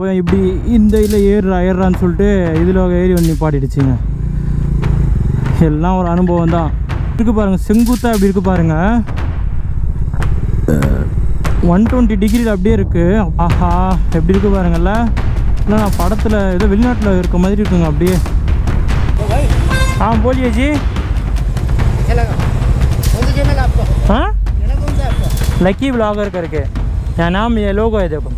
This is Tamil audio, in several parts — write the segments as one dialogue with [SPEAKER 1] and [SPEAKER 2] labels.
[SPEAKER 1] இப்படி இந்த இதில் ஏறுறான்னு சொல்லிட்டு இதில் ஏறி வந்து நிப்பாட்டிடுச்சிங்க. எல்லாம் ஒரு அனுபவம் தான் இருக்குது பாருங்கள். செங்குத்தாக எப்படி இருக்குது பாருங்கள். 120 டிகிரியில் அப்படியே இருக்குது. ஆஹா எப்படி இருக்குது பாருங்கள்ல. இல்லை நான் படத்தில் ஏதோ வெளிநாட்டில் இருக்க மாதிரி இருக்குங்க அப்படியே. हाँ बोलिए जी। हाँ लकी ब्लॉगर करके यहाँ नाम ये लोगो है देखो।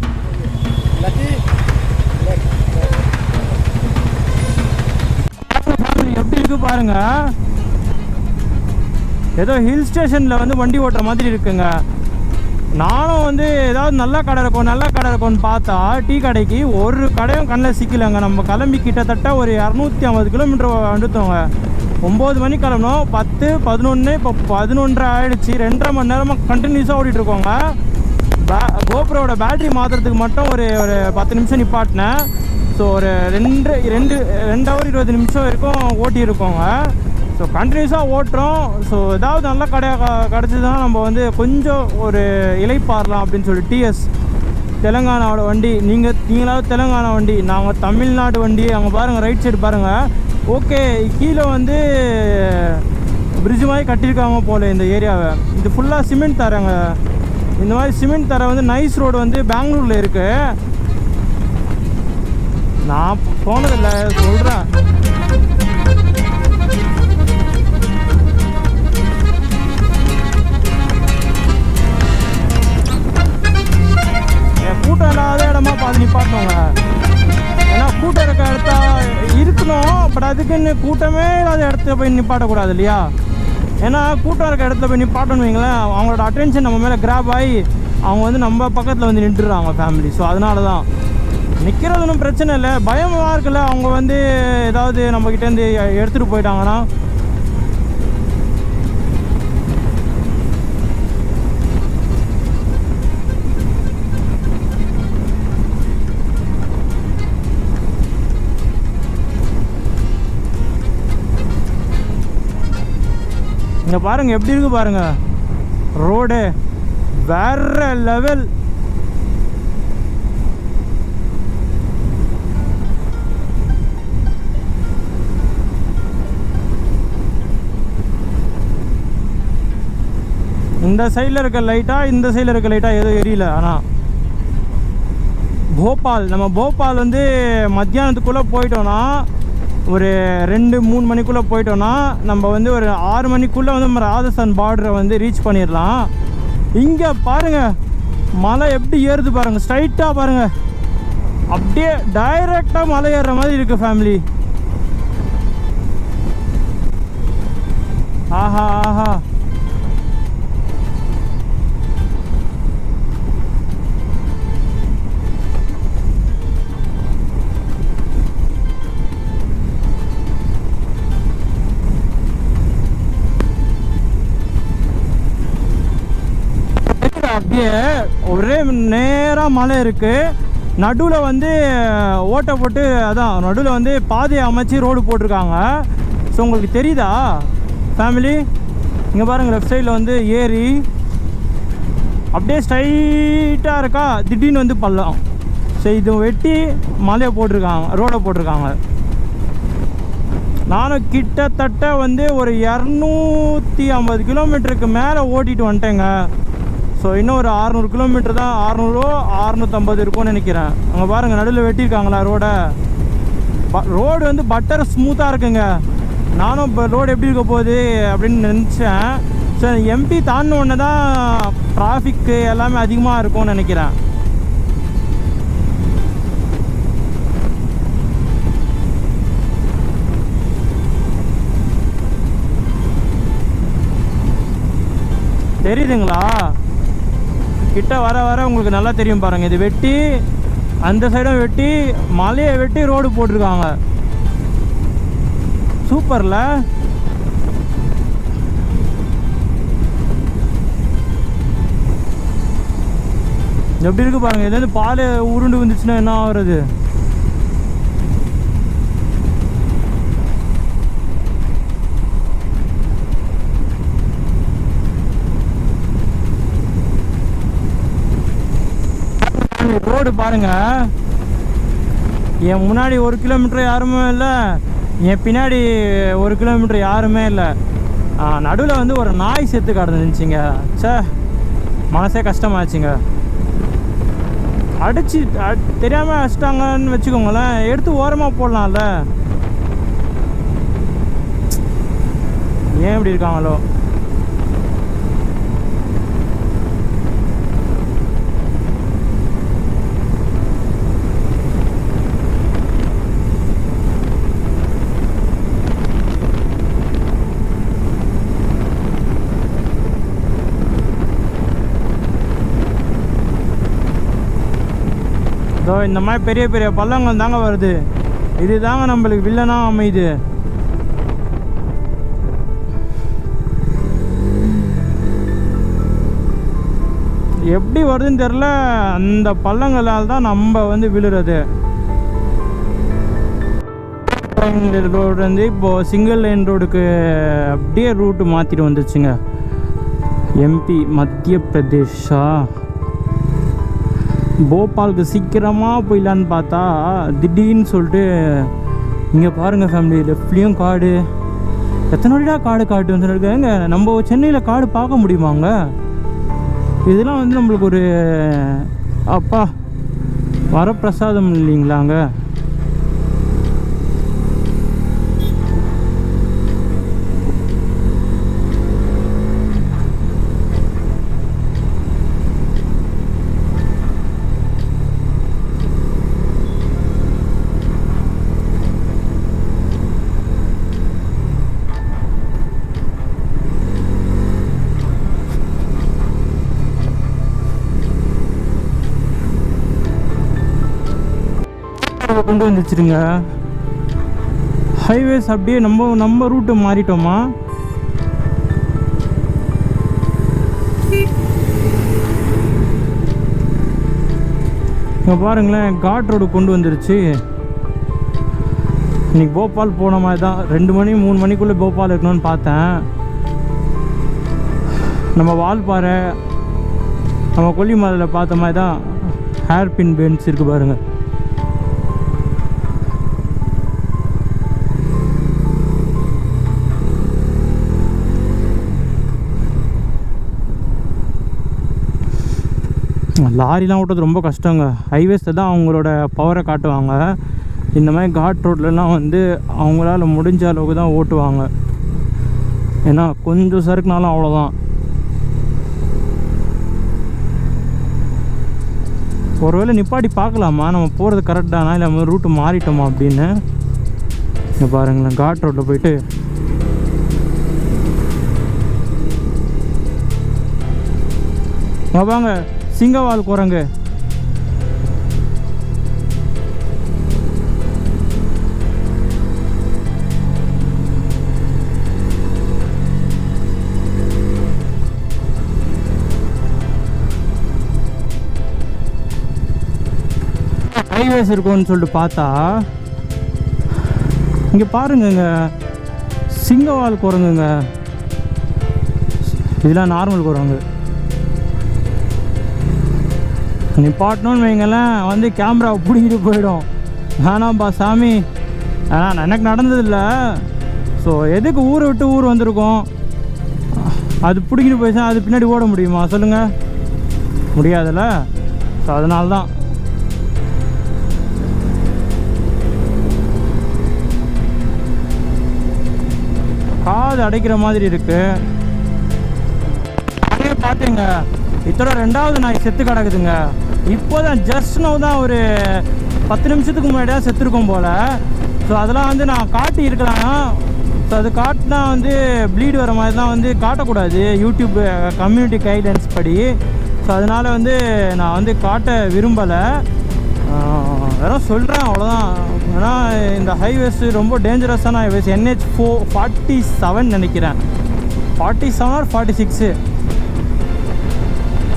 [SPEAKER 1] எப்படி இருக்கு பாருங்க. ஏதோ ஹில் ஸ்டேஷனில் வந்து வண்டி ஓட்டுற மாதிரி இருக்குங்க. நானும் வந்து ஏதாவது நல்ல கடை இருக்கும்னு பார்த்தா டீ கடைக்கு ஒரு கடையும் கண்ணில் சிக்கலைங்க. நம்ம கிளம்பி கிட்டத்தட்ட ஒரு 250 கிலோமீட்டர் வந்துட்டோங்க. 9 மணிக்கு கிளம்பணும், 10, 11, இப்போ 11:30 ஆகிடுச்சு. 2.5 மணி நேரமாக கண்டினியூஸாக ஓடிட்டுருக்கோங்க. கோப்ரோட பேட்ரி மாற்றுறதுக்கு மட்டும் ஒரு 10 நிமிஷம் நிப்பாட்டினேன். ஸோ ஒரு 2 ஹவர் 20 நிமிஷம் வரைக்கும் ஓட்டியிருக்கோங்க. ஸோ கண்டினியூஸாக ஓட்டுறோம். ஸோ ஏதாவது நல்ல கிடச்சிதுன்னா நம்ம வந்து கொஞ்சம் ஒரு இலைப்பாறலாம் அப்படின்னு சொல்லி டிஎஸ் தெலுங்கானாவோட வண்டி. நீங்களாவது தெலுங்கானா வண்டி, நாங்கள் தமிழ்நாடு வண்டி. அங்கே பாருங்கள், ரைட் சைடு பாருங்கள். ஓகே, கீழே வந்து பிரிட்ஜ் மாதிரி கட்டியிருக்காங்க போல் இந்த ஏரியாவை. இது ஃபுல்லாக சிமெண்ட் தரங்க. இந்த மாதிரி சிமெண்ட் தர வந்து நைஸ் ரோடு வந்து பெங்களூரில் இருக்குது. நான் போனதில்லை, சொல்கிறேன். கூட்டம் இல்லாத இடமா பார்த்து நிப்பாட்டணுங்க. ஏன்னா கூட்டம் இருக்க இடத்த இருக்கணும், பட் அதுக்குன்னு கூட்டமே இல்லாத இடத்துல போய் நிப்பாட்டக்கூடாது இல்லையா. ஏன்னா கூட்டம் இருக்க இடத்துல போய் நிப்பாட்டணும் வைங்களேன், அவங்களோட அட்டென்ஷன் நம்ம மேலே கிராப் ஆகி அவங்க வந்து நம்ம பக்கத்தில் வந்து நின்றுடுறாங்க ஃபேமிலி. ஸோ அதனால தான் நிற்கிறது ஒன்றும் பிரச்சனை இல்லை. பயமாக இருக்குல்ல, அவங்க வந்து ஏதாவது நம்மக்கிட்டேருந்து எடுத்துகிட்டு போயிட்டாங்கன்னா. இங்கே பாருங்கள் எப்படி இருக்குது பாருங்கள். ரோடு வேற லெவல். இந்த சைடில் இருக்க லைட்டாக இந்த சைடில் இருக்க லைட்டாக எதுவும் எரியல. ஆனால் நம்ம போபால் வந்து மத்தியானத்துக்குள்ளே போயிட்டோன்னா, ஒரு 2-3 மணிக்குள்ளே போயிட்டோன்னா நம்ம வந்து ஒரு 6 மணிக்குள்ளே வந்து நம்ம ராஜஸ்தான் பார்டரை வந்து ரீச் பண்ணிடலாம். இங்கே பாருங்கள் மலை எப்படி ஏறுது பாருங்கள். ஸ்ட்ரைட்டாக பாருங்கள், அப்படியே டைரெக்டாக மலை ஏறுற மாதிரி இருக்குது ஃபேமிலி. ஆஹா ஆஹா. அப்படியே ஒரே நேராக மலை இருக்குது. நடுவில் வந்து ஓட்டை போட்டு, அதான் நடுவில் வந்து பாதையை அமைச்சு ரோடு போட்டிருக்காங்க. ஸோ உங்களுக்கு தெரியுதா ஃபேமிலி? இங்கே பாருங்கள், லெஃப்ட் சைடில் வந்து ஏரி அப்படியே ஸ்ட்ரைட்டாக இருக்கா, திடீர்னு வந்து பள்ளம். ஸோ இது வெட்டி மலையை போட்டிருக்காங்க, ரோடை போட்டிருக்காங்க. நானும் கிட்டத்தட்ட வந்து ஒரு 250 கிலோமீட்டருக்கு மேலே ஓட்டிகிட்டு வந்துட்டேங்க. ஸோ இன்னும் ஒரு 600 கிலோமீட்டர் தான், 650 இருக்கும்னு நினைக்கிறேன். அங்கே பாருங்கள் நடுவில் வெட்டியிருக்காங்களா ரோடை. ரோடு வந்து பட்டர் ஸ்மூத்தாக இருக்குங்க. நானும் இப்போ ரோடு எப்படி இருக்க போகுது அப்படின்னு நினச்சேன். ஸோ எம்பி தாண்டின உடனே தான் டிராஃபிக்கு எல்லாமே அதிகமாக இருக்கும்னு நினைக்கிறேன். தெரியுதுங்களா? கிட்ட வர வர உங்களுக்கு நல்லா தெரியும் பாருங்கள். இது வெட்டி அந்த சைடும் வெட்டி மலையை வெட்டி ரோடு போட்டிருக்காங்க. சூப்பர்ல. எப்படி இருக்கு பாருங்க. இது வந்து பால் உருண்டு வந்துச்சுன்னா என்ன ஆகுறது? ரோடு பாருங்க, என் முன்னாடி 1 கிலோமீட்டர் யாருமே இல்லை, என் பின்னாடி 1 கிலோமீட்டர் யாருமே இல்லை. நடுவில் வந்து ஒரு நாய் செத்து கிடந்துச்சுங்க. சே, மனசே கஷ்டமாச்சுங்க. அடிச்சு தெரியாமல் அடிச்சிட்டாங்கன்னு வச்சுக்கோங்களேன், எடுத்து ஓரமாக போடலாம்ல. ஏன் இப்படி இருக்காங்களோ? இந்த மாதிரி பெரிய பெரிய பள்ளங்கள் தாங்க வருது. இது தாங்க நம்மளுக்கு வில்லனாக அமையுது. எப்படி வருதுன்னு தெரில, அந்த பள்ளங்களால் தான் நம்ம வந்து விழுறது. ரோடு வந்து இப்போது சிங்கிள் லைன் ரோடுக்கு அப்படியே ரூட்டு மாற்றிட்டு வந்துச்சுங்க. எம்பி மத்திய பிரதேஷா போபாலுக்கு சீக்கிரமாக போயிடலான்னு பார்த்தா திடீர்னு சொல்லிட்டு இங்கே பாருங்கள் ஃபேமிலி, லெஃப்ட்லேயும் காடு. எத்தனை வழியா காடு காட்டு வந்துருக்காங்க. நம்ம சென்னையில் காடு பார்க்க முடியுமாங்க? இதெல்லாம் வந்து நம்மளுக்கு ஒரு அப்பா வரப்பிரசாதம் இல்லைங்களாங்க. கொண்டு வந்துச்சுருங்க. ஹைவேஸ் அப்படியே நம்ம ரூட்டு மாறிட்டோமா? இங்கே பாருங்களேன், காட் ரோடு கொண்டு வந்துருச்சு. இன்னைக்கு போபால் போன மாதிரி தான். 2 மணி 3 மணிக்குள்ளே போபால் இருக்கணும்னு பார்த்தேன். நம்ம வால்பாறை, நம்ம கொல்லிமலையில் பார்த்த மாதிரி தான் ஹேர் பின் பென்ஸ் இருக்குது பாருங்கள். லாரிலாம் ஓட்டுறது ரொம்ப கஷ்டங்க. ஹைவேஸில் தான் அவங்களோட பவரை காட்டுவாங்க. இந்த மாதிரி காட் ரோட்லலாம் வந்து அவங்களால முடிஞ்ச அளவுக்கு தான் ஓட்டுவாங்க. ஏன்னா கொஞ்சம் சறுக்குனாலும் அவ்வளோதான். ஒருவேளை நிப்பாட்டி பார்க்கலாமா நம்ம போகிறது கரெக்டானா, இல்லை நம்ம ரூட்டு மாறிட்டோமா அப்படின்னு. இங்கே பாருங்களேன், காட் ரோட்டில் போயிட்டு வாங்க சிங்கவால் குரங்கு. ஹைவேஸ் இருக்கும்னு சொல்லிட்டு பார்த்தா இங்கே பாருங்கங்க, சிங்கவால் குரங்குங்க. இதெல்லாம் நார்மல் குரங்கு. நிப்பாட்டணும்னு வைங்களேன், வந்து கேமராவை பிடிங்கிட்டு போயிடும். வேணாம்பா சாமி, எனக்கு நடந்ததில்லை. ஸோ எதுக்கு ஊரை விட்டு ஊர் வந்திருக்கோம், அது பிடிங்கிட்டு போயிடுச்சா அது பின்னாடி ஓட முடியுமா சொல்லுங்கள்? முடியாதுல்ல. ஸோ அதனால தான் காது அடைக்கிற மாதிரி இருக்கு. அதே பார்த்தீங்க, இதோட 2வது நாய் செத்து கிடக்குதுங்க. இப்போதான் ஜஸ்ட் நோ தான் ஒரு 10 நிமிஷத்துக்கு முன்னாடி தான் செத்துருக்கோம் போல். ஸோ அதெல்லாம் வந்து நான் காட்டி இருக்கலாம். ஸோ அது காட்டினா வந்து ப்ளீடு வர மாதிரி தான் வந்து காட்டக்கூடாது யூடியூப் கம்யூனிட்டி கைட்லைன்ஸ் படி. ஸோ அதனால் வந்து நான் வந்து காட்ட விரும்பலை. வெறும் சொல்கிறேன் அவ்வளோதான். ஏன்னா இந்த ஹைவேஸ் ரொம்ப டேஞ்சரஸான ஹைவேஸ். NH 47 நினைக்கிறேன், 47 or 46.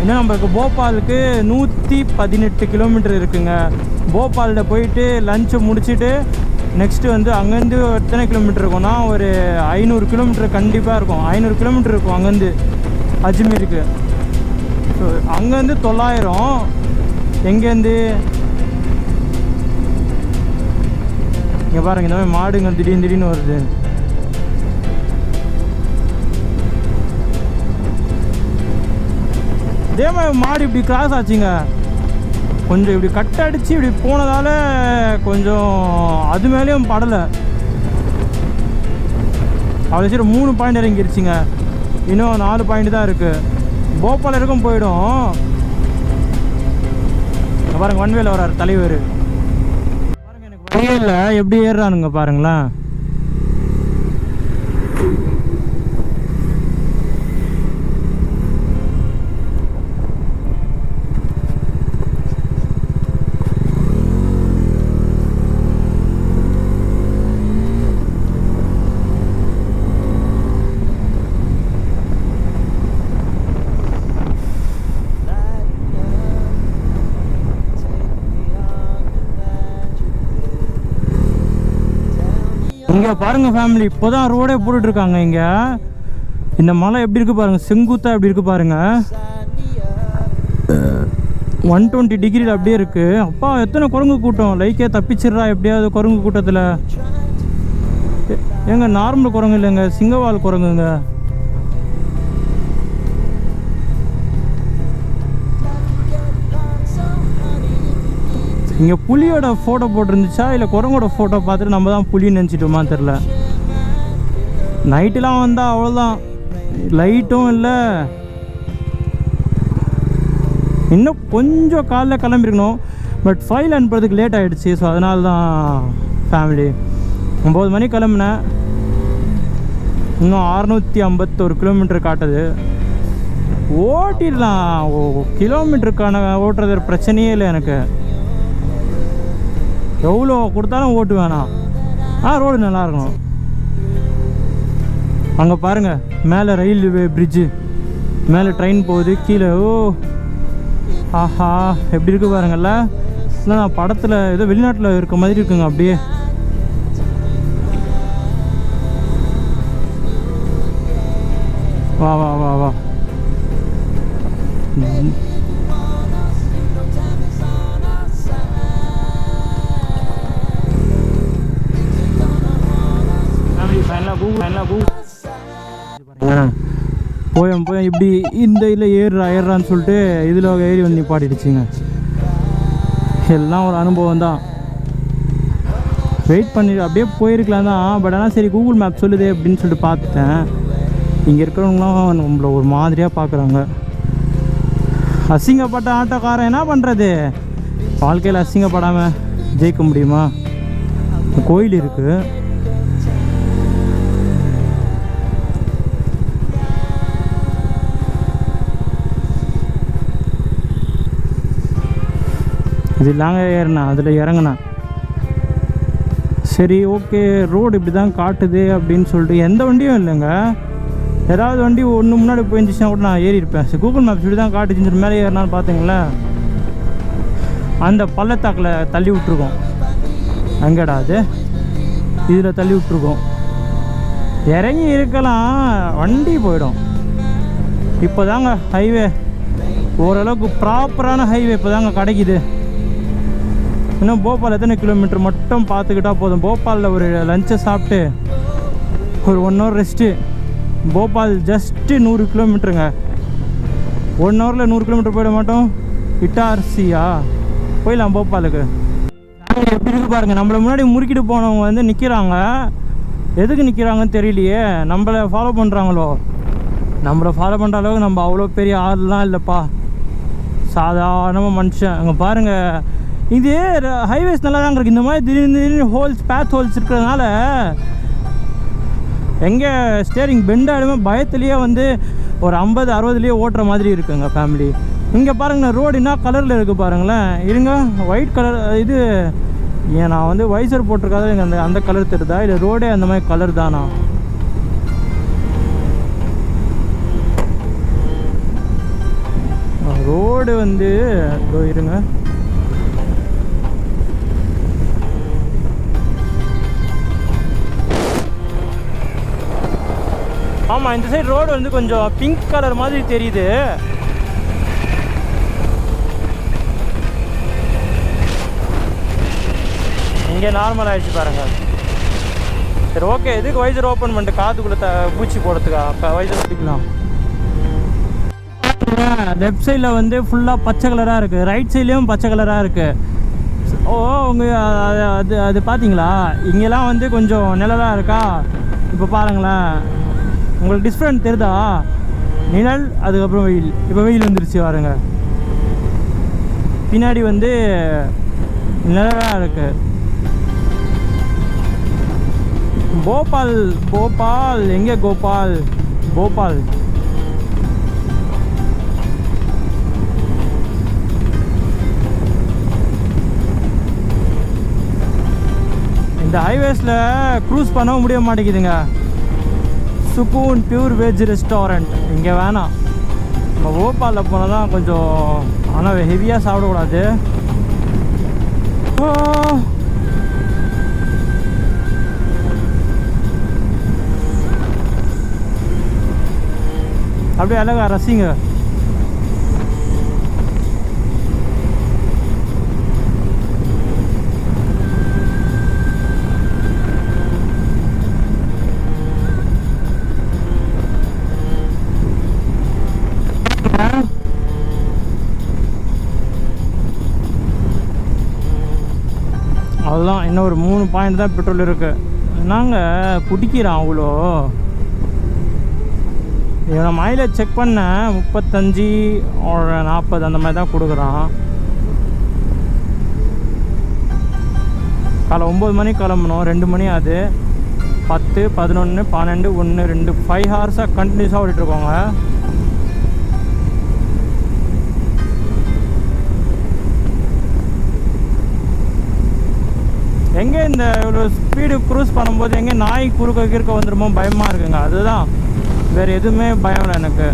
[SPEAKER 1] இன்னும் நம்மளுக்கு போபாலுக்கு 118 கிலோமீட்டர் இருக்குங்க. போபாலில் போயிட்டு லஞ்சை முடிச்சுட்டு நெக்ஸ்ட்டு வந்து அங்கேருந்து எத்தனை கிலோமீட்டர் இருக்கும்னா ஒரு 500 கிலோமீட்டர் கண்டிப்பாக இருக்கும். 500 கிலோமீட்டர் இருக்கும் அங்கேருந்து அஜ்மீருக்கு. ஸோ அங்கேருந்து 900. எங்கேருந்து இங்கே பாருங்கள், இந்த மாதிரி மாடுங்க திடீர்னு வருது. இதே மாதிரி மாடு இப்படி கிராஸ் ஆச்சுங்க, கொஞ்சம் இப்படி கட் அடித்து இப்படி போனதால் கொஞ்சம் அது மேலேயும் படலை. அவ்வளோ சரி 3 பாயிண்ட் இறங்கிருச்சுங்க. இன்னும் 4 பாயிண்ட் தான் இருக்குது. போபால் வரைக்கும் போயிடும். பாருங்க, ஒன்வேல வர்றாரு தலைவர். பாருங்க, எனக்கு வழியில் எப்படி ஏறுறானுங்க பாருங்களேன். இங்கே பாருங்கள் ஃபேமிலி, இப்போ தான் ரோடே போட்டுட்ருக்காங்க. இங்கே இந்த மலை எப்படி இருக்குது பாருங்கள், செங்குத்தாக எப்படி இருக்குது பாருங்கள். 120 டிகிரியில் அப்படியே இருக்குது. அப்பா எத்தனை குரங்கு கூட்டம், லைக்கே தப்பிச்சிட்றா எப்படியாவது குரங்கு கூட்டத்தில். ஏங்க நார்மல் குரங்கு இல்லைங்க, சிங்கவால் குரங்குங்க. இங்கே புலியோட ஃபோட்டோ போட்டிருந்துச்சா இல்லை குரங்கோட ஃபோட்டோ பார்த்துட்டு நம்ம தான் புலின்னு நினச்சிட்டோமா தெரில. நைட்டெலாம் வந்தால் அவ்வளோதான், லைட்டும் இல்லை. இன்னும் கொஞ்சம் காலைல கிளம்பிருக்கணும், பட் ஃபைல் அனுப்புறதுக்கு லேட் ஆகிடுச்சு. ஸோ அதனால தான் ஃபேமிலி 9 மணிக்கு கிளம்புனேன். இன்னும் 651 கிலோமீட்டர் காட்டுது. ஓட்டிடலாம், கிலோமீட்டருக்கான ஓட்டுறது பிரச்சனையே இல்லை எனக்கு. எவ்வளோ கொடுத்தாலும் ஓட்டு வேணாம். ரோடு நல்லா இருக்கணும். அங்கே பாருங்கள், மேலே ரயில்வே பிரிட்ஜு, மேலே ட்ரெயின் போகுது, கீழே ஆஹா எப்படி இருக்குது பாருங்கள்ல. இல்லை நான் படத்தில் ஏதோ வெளிநாட்டில் இருக்க மாதிரி இருக்குங்க அப்படியே. வா வா வா வா. போய் இப்படி இந்த இதில் ஏறுறான்னு சொல்லிட்டு இதில் ஏறி வந்து நிப்பாட்டிடுச்சுங்க. எல்லாம் ஒரு அனுபவம் தான். வெயிட் பண்ணி அப்படியே போயிருக்கலாம் தான், பட் ஆனால் சரி கூகுள் மேப் சொல்லுதே அப்படின்னு சொல்லிட்டு பார்த்துட்டேன். இங்கே இருக்கிறவங்களாம் நம்மளை ஒரு மாதிரியாக பார்க்குறாங்க. அசிங்கப்பட்ட ஆட்டோக்காரன் என்ன பண்ணுறது, வாழ்க்கையில் அசிங்கப்படாமல் ஜெயிக்க முடியுமா? கோயில் இருக்குது. இது இல்லாங்க ஏறினா அதில் இறங்கினா சரி ஓகே. ரோடு இப்படி தான் காட்டுது அப்படின்னு சொல்லிட்டு எந்த வண்டியும் இல்லைங்க. ஏதாவது வண்டி ஒன்று முன்னாடி போயிருந்துச்சுன்னா கூட நான் ஏறி இருப்பேன். சரி கூகுள் மேப்ஸ் இப்படி தான் காட்டுச்சுன்னு மேலே ஏறினான்னு பார்த்தீங்களேன், அந்த பள்ளத்தாக்கில் தள்ளி விட்ருக்கோம். அங்கேடா அது, இதில் தள்ளி விட்ருக்கோம். இறங்கி இருக்கலாம், வண்டி போயிடும். இப்போ தாங்க ஹைவே ஓரளவுக்கு ப்ராப்பரான ஹைவே இப்போ தாங்க கிடைக்குது. இன்னும் போபால் எத்தனை கிலோமீட்டர் மட்டும் பார்த்துக்கிட்டால் போதும். போபாலில் ஒரு லஞ்சை சாப்பிட்டு ஒரு 1 ஹவர் ரெஸ்ட்டு. போபால் ஜஸ்ட்டு 100 கிலோமீட்டருங்க. 1 ஹவரில் 100 கிலோமீட்டர் போயிட மாட்டோம். இட்டார்சியா போயிடலாம் போபாலுக்கு. எப்படி இருக்கு பாருங்கள், நம்மளை முன்னாடி முறுக்கிட்டு போனவங்க வந்து நிற்கிறாங்க. எதுக்கு நிற்கிறாங்கன்னு தெரியலையே. நம்மளை ஃபாலோ பண்ணுறாங்களோ? நம்மளை ஃபாலோ பண்ணுற அளவுக்கு நம்ம அவ்வளோ பெரிய ஆள்லாம் இல்லைப்பா, சாதாரணமாக மனுஷன். அங்கே பாருங்கள், இது ஹைவேஸ் நல்லா தாங்க இருக்குது. இந்த மாதிரி திடீர்னு பேத் ஹோல்ஸ் இருக்கிறதுனால எங்கே ஸ்டேரிங் பெண்ட் ஆகிடுமே பயத்துலேயே வந்து ஒரு 50-60லேயே ஓட்டுற மாதிரி இருக்குங்க ஃபேமிலி. இங்கே பாருங்கண்ணா, ரோடு என்ன கலரில் இருக்குது பாருங்களேன். இருங்க, ஒயிட் கலர். இது ஏன் நான் வந்து வைசர் போட்டிருக்காத எனக்கு அந்த கலர் தெரியுதா, இல்லை ரோடே அந்த மாதிரி கலர் தானா? ரோடு வந்து இருங்க, ஆமாம் இந்த சைடு ரோடு வந்து கொஞ்சம் பிங்க் கலர் மாதிரி தெரியுது. இங்கே நார்மல் ஆகிடுச்சு பாருங்கள். சரி ஓகே, இதுக்கு வைசர் ஓப்பன் பண்ணிட்டு காதுக்குள்ளே பூச்சி போடுறதுக்கா? அப்போ வைசர் ஓட்டிக்கலாம். லெஃப்ட் சைடில் வந்து ஃபுல்லாக பச்சை கலராக இருக்குது, ரைட் சைட்லேயும் பச்சை கலராக இருக்குது. ஓ உங்கள் அது பார்த்தீங்களா? இங்கெல்லாம் வந்து கொஞ்சம் நிழலாக இருக்கா. இப்போ பாருங்களேன், உங்களுக்கு டிஃப்ரெண்ட் தெரியுதா? நிழல், அதுக்கப்புறம் வெயில். இப்போ வெயில் வந்துருச்சு பாருங்க. பின்னாடி வந்து நிழலாக இருக்கு. போபால் போபால் எங்கே? கோபால் போபால். இந்த ஹைவேஸில் க்ரூஸ் பண்ண முடிய மாட்டேங்குதுங்க. சுக்கூன் பியூர் வெஜ் ரெஸ்டாரண்ட் இங்கே வேணாம். நம்ம போபாலில் போனால் தான் கொஞ்சம், ஆனால் ஹெவியாக சாப்பிடக்கூடாது. அப்படியே அழகா ரசிங்க. அதுதான் இன்னும் ஒரு 3 பாயிண்ட் தான் பெட்ரோல் இருக்குது. நாங்கள் பிடிக்கிறோம் அவ்வளோ. இவனை மைலேஜ் செக் பண்ணேன், 35 ஒரு 40 அந்த மாதிரி தான் கொடுக்குறான். காலை 9 மணிக்கு கிளம்பணும், 2 மணி ஆகுது. 10, 11, 12, 1, 2 5 ஹவர்ஸாக கண்டினியூஸாக ஓடிட்டுருக்கோங்க. எங்கே இந்த இவ்வளோ ஸ்பீடு க்ரூஸ் பண்ணும்போது எங்கே நாய் குறுக்க வந்துடுமோ பயமாக இருக்குங்க. அதுதான், வேறு எதுவுமே பயம் இல்லை எனக்கு.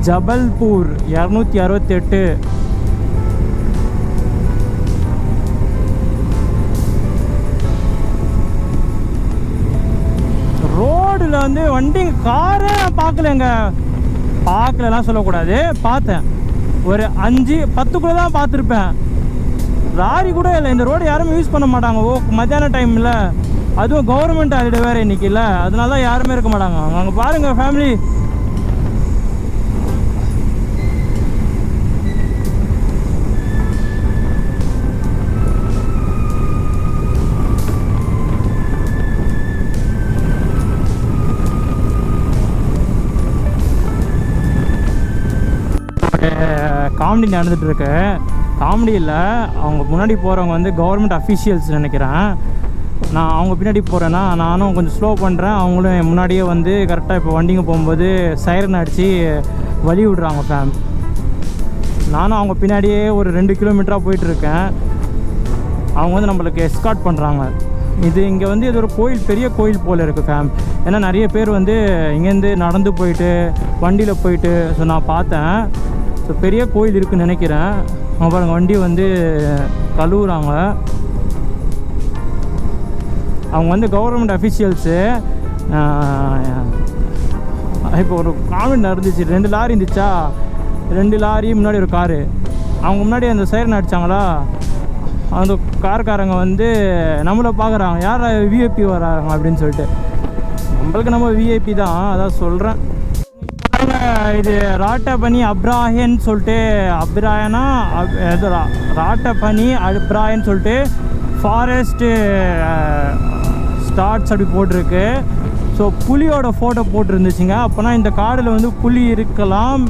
[SPEAKER 1] ஜபல்பூர் 268. ரோடில் வந்து வண்டி காரே நான் பார்க்கலலாம் சொல்லக்கூடாது, பார்த்தேன். ஒரு 5-10 தான் பார்த்துருப்பேன். லாரி கூட இல்லை. இந்த ரோடு யாருமே யூஸ் பண்ண மாட்டாங்க. மத்தியான டைமில், அதுவும் கவர்மெண்ட் ஹாலிடே வேறு இன்றைக்கி இல்லை, அதனால தான் யாருமே இருக்க மாட்டாங்க. அங்கே பாருங்கள் ஃபேமிலி. காமெடி நடந்துகிட்ருக்கு. காமெடியில் அவங்க முன்னாடி போகிறவங்க வந்து கவர்மெண்ட் அஃபீஷியல்ஸ் நினைக்கிறேன். நான் அவங்க பின்னாடி போகிறேன்னா நானும் கொஞ்சம் ஸ்லோ பண்ணுறேன். அவங்களும் முன்னாடியே வந்து கரெக்டாக இப்போ வண்டிங்க போகும்போது சைரன் அடித்து வழி விடுறாங்க ஃபேம். நானும் அவங்க பின்னாடியே ஒரு 2 கிலோமீட்டராக போயிட்டுருக்கேன். அவங்க வந்து நம்மளுக்கு எஸ்கார்ட் பண்ணுறாங்க. இங்கே வந்து இது ஒரு கோயில், பெரிய கோயில் போல் இருக்குது ஃபேம். ஏன்னா நிறைய பேர் வந்து இங்கேருந்து நடந்து போயிட்டு வண்டியில் போயிட்டு, ஸோ நான் பார்த்தேன். ஸோ பெரிய கோயில் இருக்குதுன்னு நினைக்கிறேன். அவங்க பாருங்கள் வண்டி வந்து கழுவுறாங்க. அவங்க வந்து கவர்மெண்ட் அஃபிஷியல்ஸு. இப்போ ஒரு காமெடி நடந்துச்சு. 2 லாரி இருந்துச்சா, 2 லாரி முன்னாடி ஒரு காரு. அவங்க முன்னாடி அந்த சைரன் அடித்தாங்களா, அந்த கார்காரங்க வந்து நம்மளை பார்க்குறாங்க, யார் விஐபி வராங்க அப்படின்னு சொல்லிட்டு. நம்மளுக்கு நம்ம விஐபி தான், அதான் சொல்கிறேன். இது ராட்டபனி அப்ராஹின்னு சொல்லிட்டு, அப்ராயனா இது ராட்டபனி அப்ராயன்னு சொல்லிட்டு ஃபாரஸ்ட்டு ஸ்டார்ட்ஸ் அப்படி போட்டிருக்கு. ஸோ புலியோட ஃபோட்டோ போட்டிருந்துச்சுங்க. அப்போனா இந்த காடில் வந்து புலி இருக்கலாம்.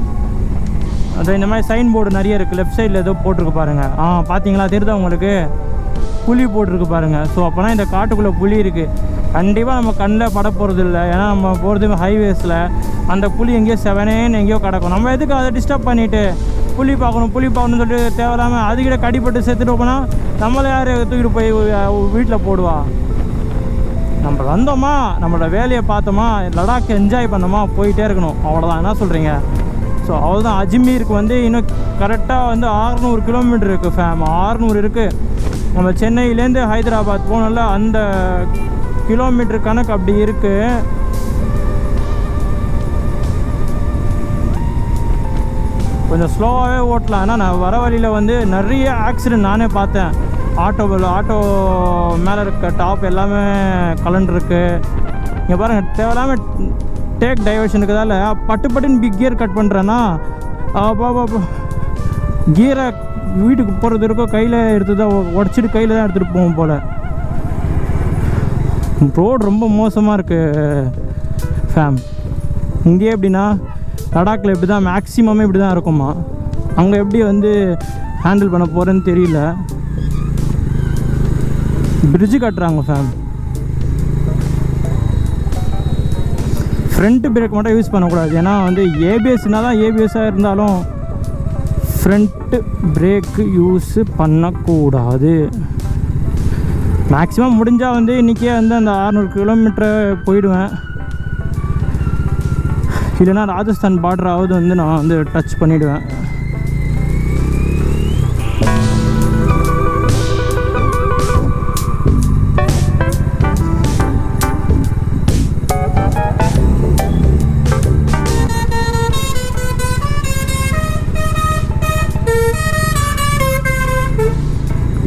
[SPEAKER 1] அது இந்த மாதிரி சைன் போர்டு நிறைய இருக்குது. லெஃப்ட் சைடில் ஏதோ போட்டிருக்கு பாருங்கள். பார்த்தீங்களா, தெரியுதா உங்களுக்கு? புலி போட்டிருக்கு பாருங்கள். ஸோ அப்போனா இந்த காட்டுக்குள்ளே புலி இருக்குது. கண்டிப்பாக நம்ம கண்ணில் பட போகிறது இல்லை. ஏன்னா நம்ம போகிறது ஹைவேஸில். அந்த புலி எங்கேயோ செவனேன்னு எங்கேயோ கிடக்கும். நம்ம எதுக்கு அதை டிஸ்டர்ப் பண்ணிவிட்டு புலி பார்க்கணும்னு சொல்லிட்டு தேவையில்லாமல் அதுக்கிட்ட கடிப்பட்டு செத்துட்டு போனால் நம்மளை யார் தூக்கிட்டு போய் வீட்டில் போடுவா? நம்ம வந்தோமா, நம்மளோட வேலையை பார்த்தோமா, லடாக் என்ஜாய் பண்ணோமா, போயிட்டே இருக்கணும், அவ்வளோதான். என்ன சொல்கிறீங்க? ஸோ அவ்வளோதான். அஜ்மீருக்கு வந்து இன்னும் கரெக்டாக வந்து 600 கிலோமீட்டர் இருக்குது ஃபேம். 600 இருக்குது. நம்ம சென்னையிலேருந்து ஹைதராபாத் போனோம்ல, அந்த கிலோமீட்டர் கணக்கு அப்படி இருக்குது. கொஞ்சம் ஸ்லோவாகவே ஓட்டலாம். ஏன்னா நான் வர வழியில் வந்து நிறைய ஆக்சிடெண்ட் நானே பார்த்தேன். ஆட்டோ மேலே இருக்க டாப் எல்லாமே கலண்டுருக்கு. இங்கே பாருங்கள், தேவையில்லாமல் டேக் டைவர்ஷனுக்குதால பட்டுன்னு பிக் கியர் கட் பண்ணுறேன்னா கியரை வீட்டுக்கு போகிறது இருக்கோ கையில் எடுத்து தான் உடச்சிட்டு கையில் தான் எடுத்துகிட்டு போவோம் போல். ரோடு ரொம்ப மோசமாக இருக்குது ஃபேம். இங்கேயே எப்படின்னா லடாக்கில் இப்படி தான் மேக்ஸிமமே இப்படி தான் இருக்குமா. அங்கே எப்படி வந்து ஹேண்டில் பண்ண போகிறேன்னு தெரியல. பிரிட்ஜு கட்டுறாங்க ஃபேம். ஃப்ரண்ட்டு பிரேக் மட்டும் யூஸ் பண்ணக்கூடாது. ஏன்னா வந்து ஏபிஎஸ்னால் தான் ஏபிஎஸ்ஸாக இருந்தாலும் ஃப்ரண்ட்டு பிரேக்கு யூஸு பண்ணக்கூடாது. மேக்ஸிமம் முடிஞ்சால் வந்து இன்றைக்கே வந்து அந்த 600 கிலோமீட்டரை போயிடுவேன். இல்லைன்னா ராஜஸ்தான் பார்டராவது வந்து நான் வந்து டச் பண்ணிவிடுவேன்.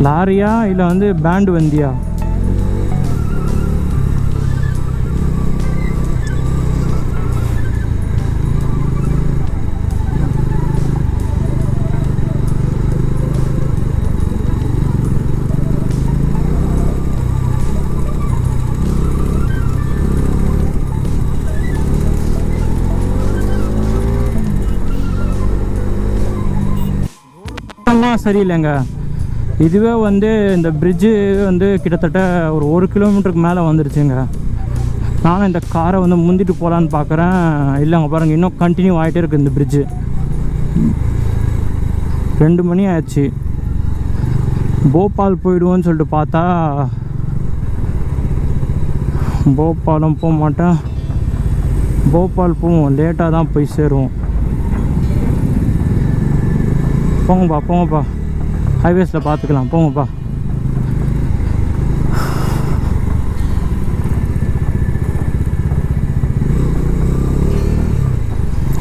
[SPEAKER 1] லாரியா இல்லை வந்து பேண்டு வந்தியா? சரியில்லைங்க. இதுவே வந்து இந்த பிரிட்ஜு வந்து கிட்டத்தட்ட ஒரு 1 கிலோமீட்டருக்கு மேலே வந்துருச்சுங்க. நானும் இந்த காரை வந்து முந்திட்டு போகலான்னு பார்க்குறேன். இல்லைங்க பாருங்கள், இன்னும் கண்டினியூ ஆகிட்டே இருக்குது இந்த பிரிட்ஜு. 2 மணி ஆச்சு. போபால் போயிடுவோன்னு சொல்லிட்டு பார்த்தா போபாலும் போக மாட்டேன். போபால் போவோம், லேட்டாக தான் போய் சேருவோம். போங்கப்பா, ஹைவேஸில் பார்த்துக்கலாம், போங்கப்பா.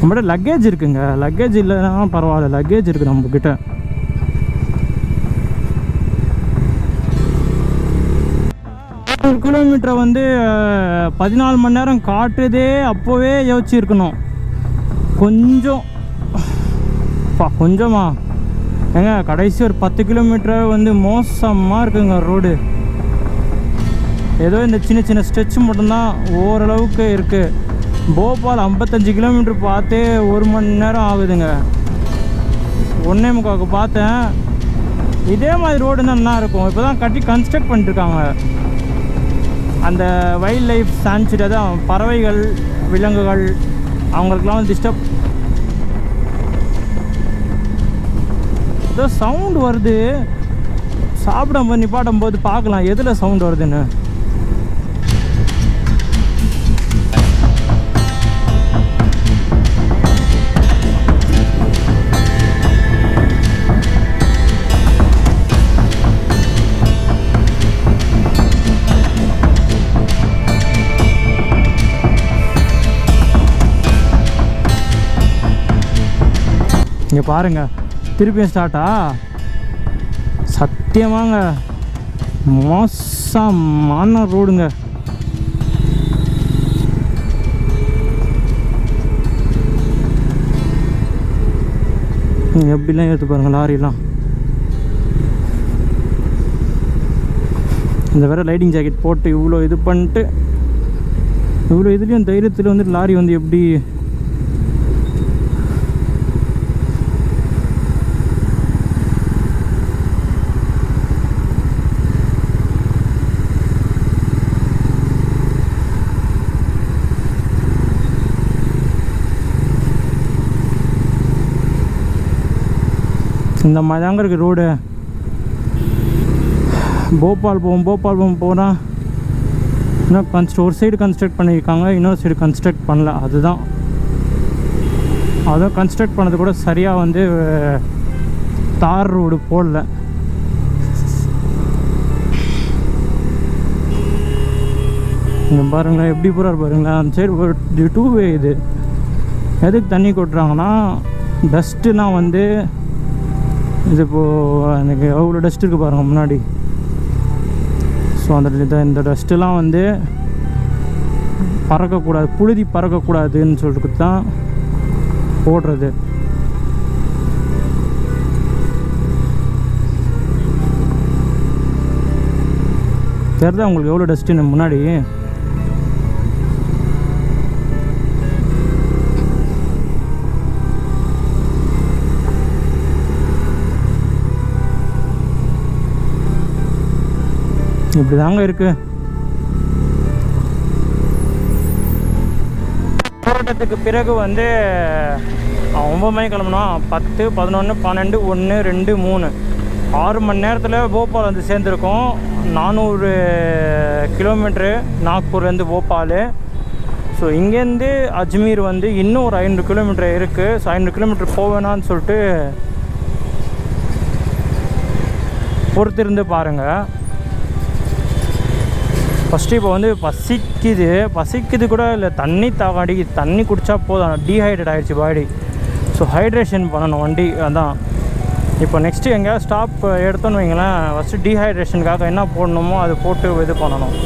[SPEAKER 1] நம்மகிட்ட லக்கேஜ் இருக்குங்க. லக்கேஜ் இல்லைன்னா பரவாயில்ல, லக்கேஜ் இருக்குது நம்மக்கிட்ட. ஒரு கிலோமீட்டரை வந்து 14 மணி நேரம் காட்டுறதே அப்போவே யோசிச்சுருக்கணும். கொஞ்சமா ஏங்க, கடைசி ஒரு 10 கிலோமீட்டர் வந்து மோசமாக இருக்குங்க ரோடு. ஏதோ இந்த சின்ன சின்ன ஸ்ட்ரெச் மட்டும்தான் ஓரளவுக்கு இருக்குது. போபால் 55 கிலோமீட்டர் பார்த்தே 1 மணி நேரம் ஆகுதுங்க. 1:45 பார்த்தேன். இதே மாதிரி ரோடு தான் நல்லா இருக்கும். இப்போ தான் கட்டி கன்ஸ்ட்ரக்ட் பண்ணிட்டுருக்காங்க. அந்த வைல்ட் லைஃப் சான்ச்சுரி, தான் பறவைகள் விலங்குகள் அவங்களுக்கெல்லாம் வந்து டிஸ்டர்ப். ஏதோ சவுண்டு வருது. சாப்பிட நிப்பாட்டும் போது பார்க்கலாம் எதில் சவுண்டு வருதுன்னு. இங்கே பாருங்க, திருப்பியும் ஸ்டார்ட்டா? சத்தியமாங்க மோசமான ரோடுங்க. எப்படிலாம் எடுத்து பாருங்க லாரிலாம். இந்த வேற லைட்டிங் ஜாக்கெட் போட்டு இவ்வளோ இது பண்ணிட்டு, இவ்வளோ இதுலேயும் தைரியத்தில் வந்து லாரி வந்து எப்படி இந்த மாதிரி தாங்க இருக்குது ரோடு. போபால் போவோம் போனால் இன்னும் ஒரு சைடு கன்ஸ்ட்ரக்ட் பண்ணியிருக்காங்க, இன்னொரு சைடு கன்ஸ்ட்ரக்ட் பண்ணல. அதுதான் கன்ஸ்ட்ரக்ட் பண்ணது கூட சரியாக வந்து தார் ரோடு போடல. இங்கே பாருங்களேன் எப்படி போகிறார் பாருங்களேன். அந்த சைடு 2 வே. இது எதுக்கு தண்ணி கொட்டுறாங்கன்னா டஸ்ட்டுனா வந்து இது இப்போது எனக்கு எவ்வளோ டஸ்ட் இருக்குது பாருங்கள் முன்னாடி. ஸோ இந்த டஸ்ட்டுலாம் வந்து பறக்கக்கூடாது, புழுதி பறக்கக்கூடாதுன்னு சொல்லிட்டு தான் போடுறது. தெரியுதா உங்களுக்கு எவ்வளோ டஸ்ட்டுன்னு முன்னாடி? இப்படி தாங்க இருக்குது. போராட்டத்துக்கு பிறகு வந்து 9 மணி கிளம்புனோம். 10, 11, 12, 1, 2, 3 6 மணி நேரத்தில் போபால் வந்து சேர்ந்துருக்கோம். 400 கிலோமீட்ரு நாக்பூர்லேருந்து போபால். ஸோ இங்கேருந்து அஜ்மீர் வந்து இன்னும் ஒரு 500 கிலோமீட்டர் இருக்குது. ஸோ 500 கிலோமீட்டர் போவேணான்னு சொல்லிட்டு பொறுத்திருந்து பாருங்கள். ஃபஸ்ட்டு இப்போ வந்து பசிக்குது கூட இல்லை, தண்ணி அடிக்குது. தண்ணி குடித்தா போதும், டீஹைட்ரேட் ஆகிடுச்சு பாடி. ஸோ ஹைட்ரேஷன் பண்ணணும் வண்டி. அதான் இப்போ நெக்ஸ்ட்டு எங்கேயாவது ஸ்டாப் எடுத்தோன்னு வைங்களேன், ஃபஸ்ட்டு டீஹைட்ரேஷனுக்காக என்ன போடணுமோ அது போட்டு இது பண்ணணும்.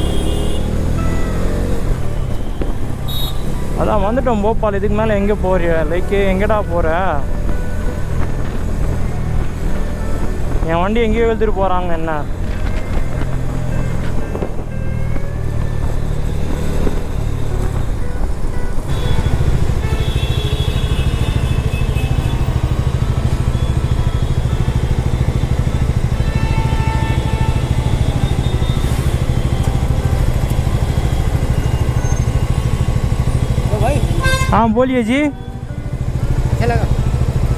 [SPEAKER 1] அதான் வந்துட்டோம் போபால். இதுக்கு மேலே எங்கே போகிற லைக் எங்கேடா போகிற? என் வண்டி எங்கேயோ எழுதிட்டு போகிறாங்க. என்ன हाँ बोलिए जी।
[SPEAKER 2] क्या लगा?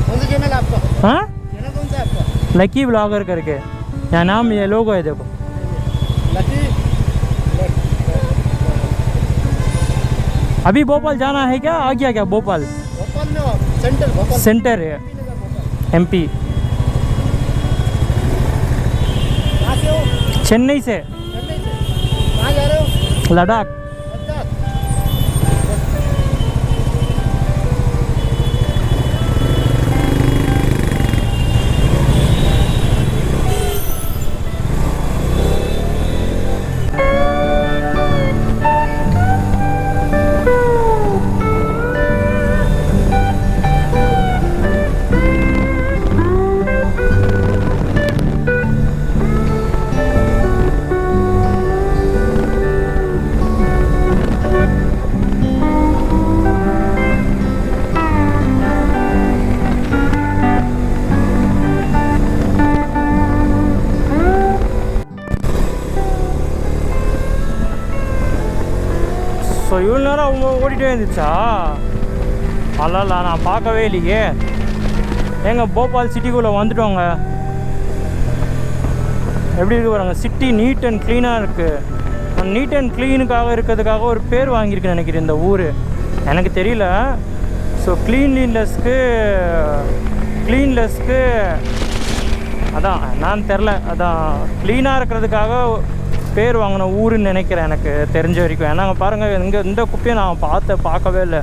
[SPEAKER 2] कौन सा चैनल आपका?
[SPEAKER 1] हाँ
[SPEAKER 2] चैनल कौन सा है आपका?
[SPEAKER 1] लकी ब्लॉगर करके, यहाँ नाम ये लोगो है देखो।
[SPEAKER 2] लकी।
[SPEAKER 1] अभी भोपाल जाना है क्या? आ गया क्या भोपाल?
[SPEAKER 2] भोपाल में हो? सेंटर भोपाल।
[SPEAKER 1] सेंटर है MP।
[SPEAKER 2] कहाँ से हो?
[SPEAKER 1] चेन्नई से।
[SPEAKER 2] चेन्नई से। कहाँ जा रहे हो?
[SPEAKER 1] लद्दाख।
[SPEAKER 2] लद्दाख।
[SPEAKER 1] ஸோ இவ்வளோ நேரம் அவங்க ஓடிட்டே இருந்துச்சா? அல்ல நான் பார்க்கவே இல்லையே. ஏங்க போபால் சிட்டிக்குள்ளே வந்துட்டோங்க. எப்படி இருக்கு பாருங்க, சிட்டி நீட் அண்ட் க்ளீனாக இருக்குது. நீட் அண்ட் க்ளீனுக்காக இருக்கிறதுக்காக ஒரு பேர் வாங்கியிருக்குன்னு நினைக்கிறேன் இந்த ஊர், எனக்கு தெரியல. ஸோ க்ளீன்லினஸ்க்கு அதான் நான் தெரில, அதான் க்ளீனாக இருக்கிறதுக்காக பேர் வாங்கின ஊருன்னு நினைக்கிறேன் எனக்கு தெரிஞ்ச வரைக்கும். ஏன்னா பாருங்கள், இந்த குப்பையை நான் பார்க்கவே இல்லை.